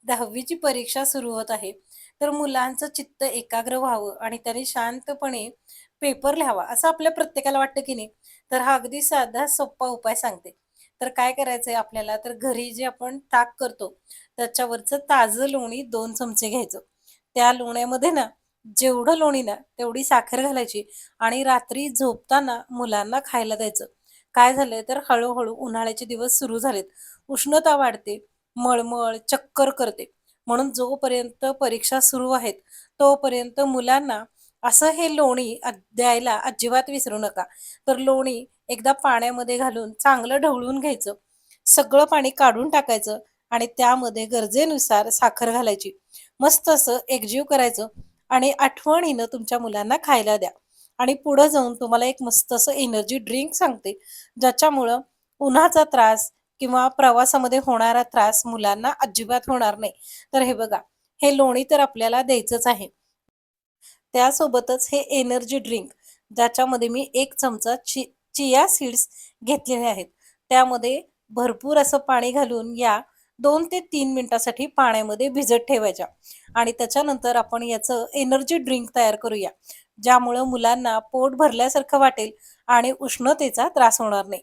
10वी परीक्षा सुरू होत आहे. तर मुलांचं चित्त एकाग्र व्हावं आणि त्यांनी शांतपणे पेपर लिहावा, असं आपल्या प्रत्येकाला वाटतं की नाही? तर हा अगदी साधा सोप्पा उपाय सांगते. तर काय करायचंय आपल्याला, तर घरी जे आपण ताक करतो, त्याच्यावरचं ताजं लोणी 2 चमचे घ्यायचं. त्या लोण्यामध्ये ना, जेवढं लोणी ना, तेवढी साखर घालायची आणि रात्री झोपताना मुलांना खायला द्यायचं. काय झालंय, तर हळू उन्हाळ्याचे दिवस सुरू झालेत. उष्णता वाढते, मळमळ, चक्कर करते. म्हणून जोपर्यंत परीक्षा सुरू आहेत, तोपर्यंत मुलांना असं हे लोणी द्यायला अजिबात विसरू नका. तर लोणी एकदा पाण्यामध्ये घालून चांगलं ढवळून घ्यायचं. सगळं पाणी काढून टाकायचं आणि त्यामध्ये गरजेनुसार साखर घालायची. मस्त असं एकजीव करायचं आणि आठवणीनं तुमच्या मुलांना खायला द्या. आणि पुढं जाऊन तुम्हाला एक मस्त असं एनर्जी ड्रिंक सांगते, ज्याच्यामुळं उन्हाचा त्रास किंवा प्रवासामध्ये होणारा त्रास मुलांना अजिबात होणार नाही. तर हे बघा, हे लोणी तर आपल्याला द्यायचंच आहे. त्यासोबतच हे एनर्जी ड्रिंक, ज्याच्यामध्ये मी 1 चमचा चिया सीड्स घेतलेले आहेत. त्यामध्ये भरपूर असं पाणी घालून या 2 ते 3 मिनिटासाठी पाण्यामध्ये भिजत ठेवायच्या आणि त्याच्यानंतर आपण याचं एनर्जी ड्रिंक तयार करूया. ज्यामुळं मुलांना पोट भरल्यासारखं वाटेल आणि उष्णतेचा त्रास होणार नाही.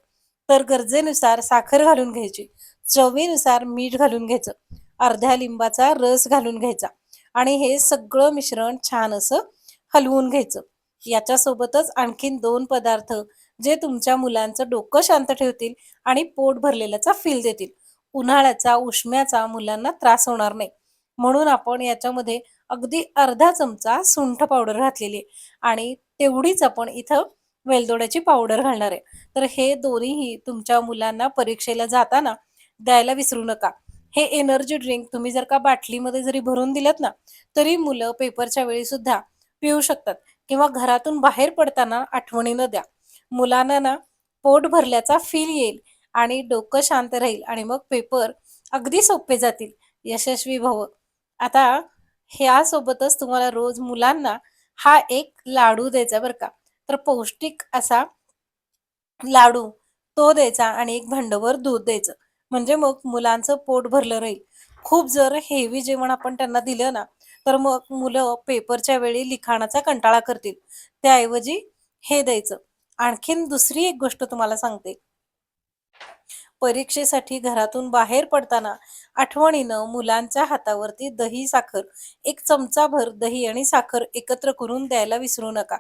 तर गरजेनुसार साखर घालून घ्यायची, चवीनुसार मीठ घालून घ्यायचं, अर्ध्या लिंबाचा रस घालून घ्यायचा आणि हे सगळं मिश्रण छान असं हलवून घ्यायचं. याच्यासोबतच आणखीन 2 पदार्थ जे तुमच्या मुलांचं डोकं शांत ठेवतील आणि पोट भरलेल्याचा फील देतील. उन्हाळ्याचा, उष्म्याचा मुलांना त्रास होणार नाही. म्हणून आपण याच्यामध्ये अगदी अर्धा चमचा सुंठ पावडर घातलेली आहे आणि तेवढीच आपण इथं वेलदोड्याची पावडर घालणार आहे. तर हे दोन्हीही तुमच्या मुलांना परीक्षेला जाताना द्यायला विसरू नका. हे एनर्जी ड्रिंक तुम्ही जर का बाटलीमध्ये जरी भरून दिलत ना, तरी मुलं पेपरच्या वेळी सुद्धा पिऊ शकतात किंवा घरातून बाहेर पडताना आठवणीनं द्या. मुलांना ना पोट भरल्याचा फील येईल आणि डोकं शांत राहील आणि मग पेपर अगदी सोपे जातील. यशस्वी भव. आता ह्यासोबतच तुम्हाला रोज मुलांना हा एक लाडू द्यायचा बरं का. तर पौष्टिक असा लाडू तो द्यायचा आणि एक भांडभर दूध द्यायचं. म्हणजे मग मुलांचं पोट भरलं राहील. खूप जर हेवी जेवण आपण त्यांना दिलं ना, तर मग मुलं पेपरच्या वेळी लिखाणाचा कंटाळा करतील. त्याऐवजी हे द्यायचं. आणखीन दुसरी एक गोष्ट तुम्हाला सांगते. परीक्षेसाठी घरातून बाहेर पडताना आठवणीनं मुलांच्या हातावरती दही साखर, 1 चमचाभर दही आणि साखर एकत्र करून द्यायला विसरू नका.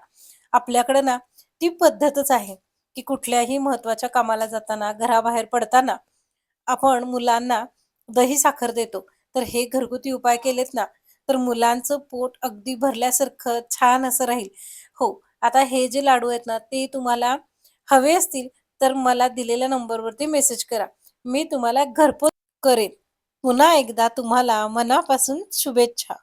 आपल्याकडे ना ती पद्धतच आहे, की कुठल्याही महत्त्वाच्या कामाला जाताना, घराबाहेर पडताना आपण मुलांना दही साखर देतो. तर हे घरगुती उपाय केलेत ना, तर मुलांचं पोट अगदी भरल्यासारखं छान असं राहील. हो, आता हे जे लाडू आहेत ना, ते तुम्हाला हवे असतील, तर मला दिलेल्या नंबरवरती मेसेज करा. मी तुम्हाला घरपोच करेन. पुन्हा एकदा तुम्हाला मनापासून शुभेच्छा.